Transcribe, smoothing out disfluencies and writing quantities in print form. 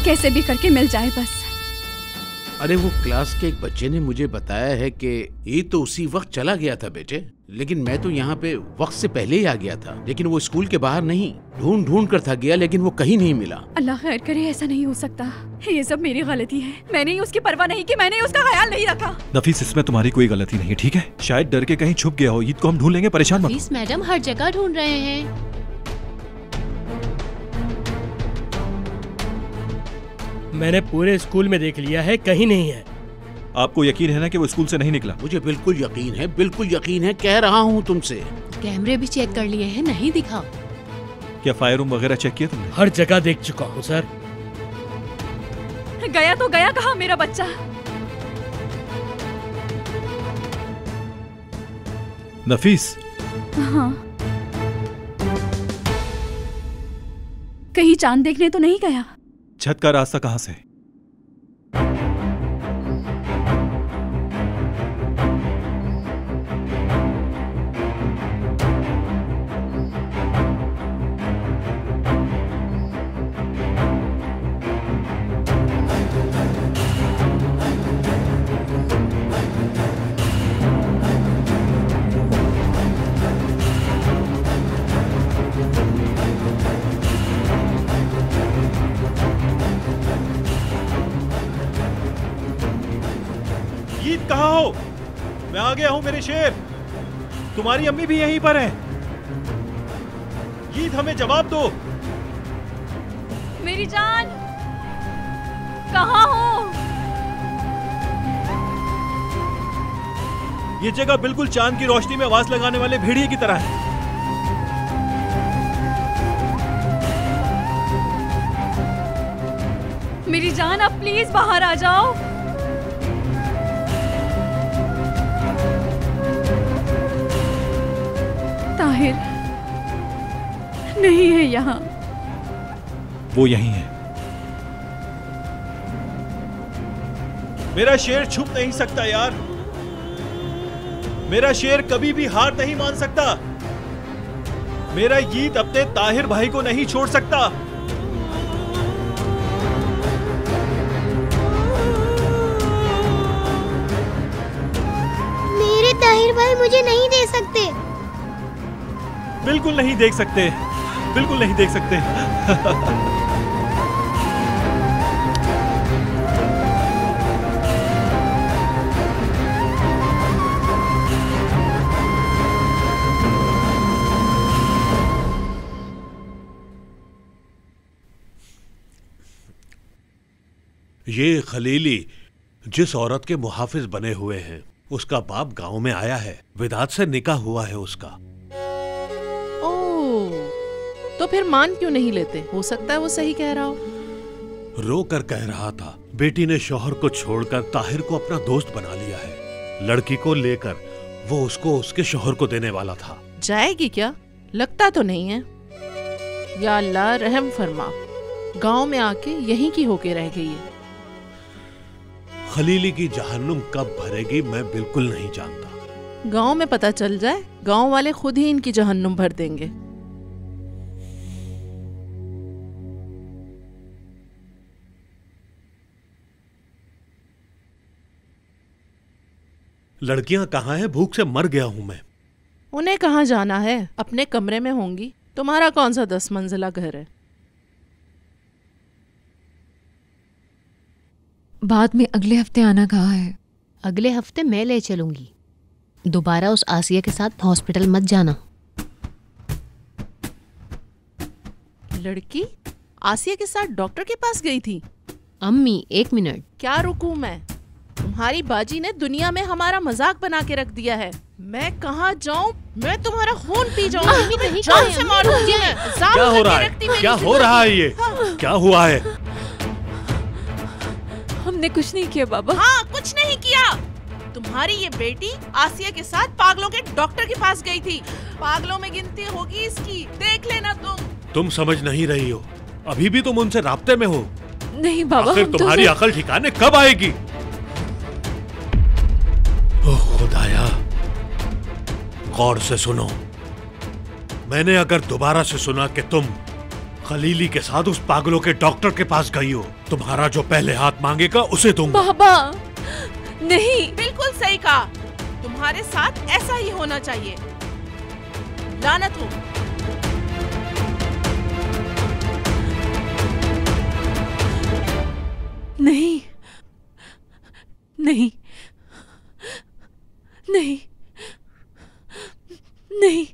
कैसे भी करके मिल जाए बस। अरे वो क्लास के एक बच्चे ने मुझे बताया है कि ये तो उसी वक्त चला गया था बेटे, लेकिन मैं तो यहाँ पे वक्त से पहले ही आ गया था। लेकिन वो स्कूल के बाहर नहीं, ढूंढ ढूंढ कर थक गया, लेकिन वो कहीं नहीं मिला। अल्लाह खैर करे, ऐसा नहीं हो सकता। ये सब मेरी गलती है। मैंने ही उसकी परवाह नहीं की, मैंने उसका ख्याल नहीं रखा। नफीस, इसमें तुम्हारी कोई गलती नहीं है, ठीक है? शायद डर के कहीं छुप गया हो। ईद को हम ढूंढ लेंगे, परेशान मत। नफीस मैडम हर जगह ढूंढ रहे हैं। मैंने पूरे स्कूल में देख लिया है, कहीं नहीं है। आपको यकीन है ना कि वो स्कूल से नहीं निकला? मुझे बिल्कुल यकीन है, बिल्कुल यकीन है, कह रहा हूँ तुमसे। कैमरे भी चेक कर लिए हैं, नहीं दिखा। क्या फायर रूम वगैरह चेक किया तुमने? हर जगह देख चुका हूँ सर। गया तो गया कहाँ मेरा बच्चा? नफीस। हाँ, कहीं चांद देखने तो नहीं गया? छत का रास्ता कहाँ से? कहाँ हो? मैं आ गया हूं मेरे शेर। तुम्हारी अम्मी भी यहीं पर है। ईद, हमें जवाब दो। मेरी जान, कहाँ हो? ये जगह बिल्कुल चांद की रोशनी में आवाज लगाने वाले भेड़िए की तरह है। मेरी जान, अब प्लीज बाहर आ जाओ। ताहिर नहीं है यहाँ। वो यहीं है। मेरा शेर छुप नहीं सकता यार। मेरा शेर कभी भी हार नहीं मान सकता। मेरा ईद अपने ताहिर भाई को नहीं छोड़ सकता। मेरे ताहिर भाई मुझे नहीं दे सकते। बिल्कुल नहीं देख सकते, बिल्कुल नहीं देख सकते। ये खलीली जिस औरत के मुहाफिज बने हुए हैं, उसका बाप गांव में आया है। विदात से निकाह हुआ है उसका। ओह, तो फिर मान क्यों नहीं लेते? हो सकता है वो सही कह रहा हो। रो कर कह रहा था, बेटी ने शौहर को छोड़कर ताहिर को अपना दोस्त बना लिया है। लड़की को लेकर वो उसको उसके शौहर को देने वाला था। जाएगी क्या? लगता तो नहीं है। या अल्लाह रहम फरमा, गांव में आके यहीं की होके रह गई है। खलीली की जहन्नुम कब भरेगी मैं बिल्कुल नहीं जानता। गांव में पता चल जाए, गांव वाले खुद ही इनकी जहन्नुम भर देंगे। लड़कियां कहाँ हैं? भूख से मर गया हूं मैं। उन्हें कहाँ जाना है, अपने कमरे में होंगी। तुम्हारा कौन सा 10 मंजिला घर है? बाद में अगले हफ्ते आना कहा है। अगले हफ्ते मैं ले चलूंगी। दोबारा उस आसिया के साथ हॉस्पिटल मत जाना। लड़की आसिया के साथ डॉक्टर के पास गई थी? अम्मी 1 मिनट। क्या रुकूं मैं? तुम्हारी बाजी ने दुनिया में हमारा मजाक बना के रख दिया है। मैं कहाँ जाऊँ? मैं तुम्हारा खून पी जाऊंगी। जान से मारूंगी। क्या हो रहा है? क्या हो रहा है? ये क्या हुआ है? हमने कुछ नहीं किया बाबा। हाँ, कुछ नहीं किया। तुम्हारी ये बेटी आसिया के साथ पागलों के डॉक्टर के पास गई थी। पागलों में गिनती होगी इसकी, देख लेना तुम समझ नहीं रही हो, अभी भी तुम उनसे राब्ते में हो। नहीं बाबा, आखिर तुम्हारी अकल ठिकाने कब आएगी? ओह खुदाया, गौर से सुनो। मैंने अगर दोबारा से सुना कि तुम खलीली के साथ उस पागलों के डॉक्टर के पास गई हो। तुम्हारा जो पहले हाथ मांगेगा उसे दूंगा। बाबा नहीं। बिल्कुल सही कहा, तुम्हारे साथ ऐसा ही होना चाहिए। लानत हो। नहीं नहीं नहीं नहीं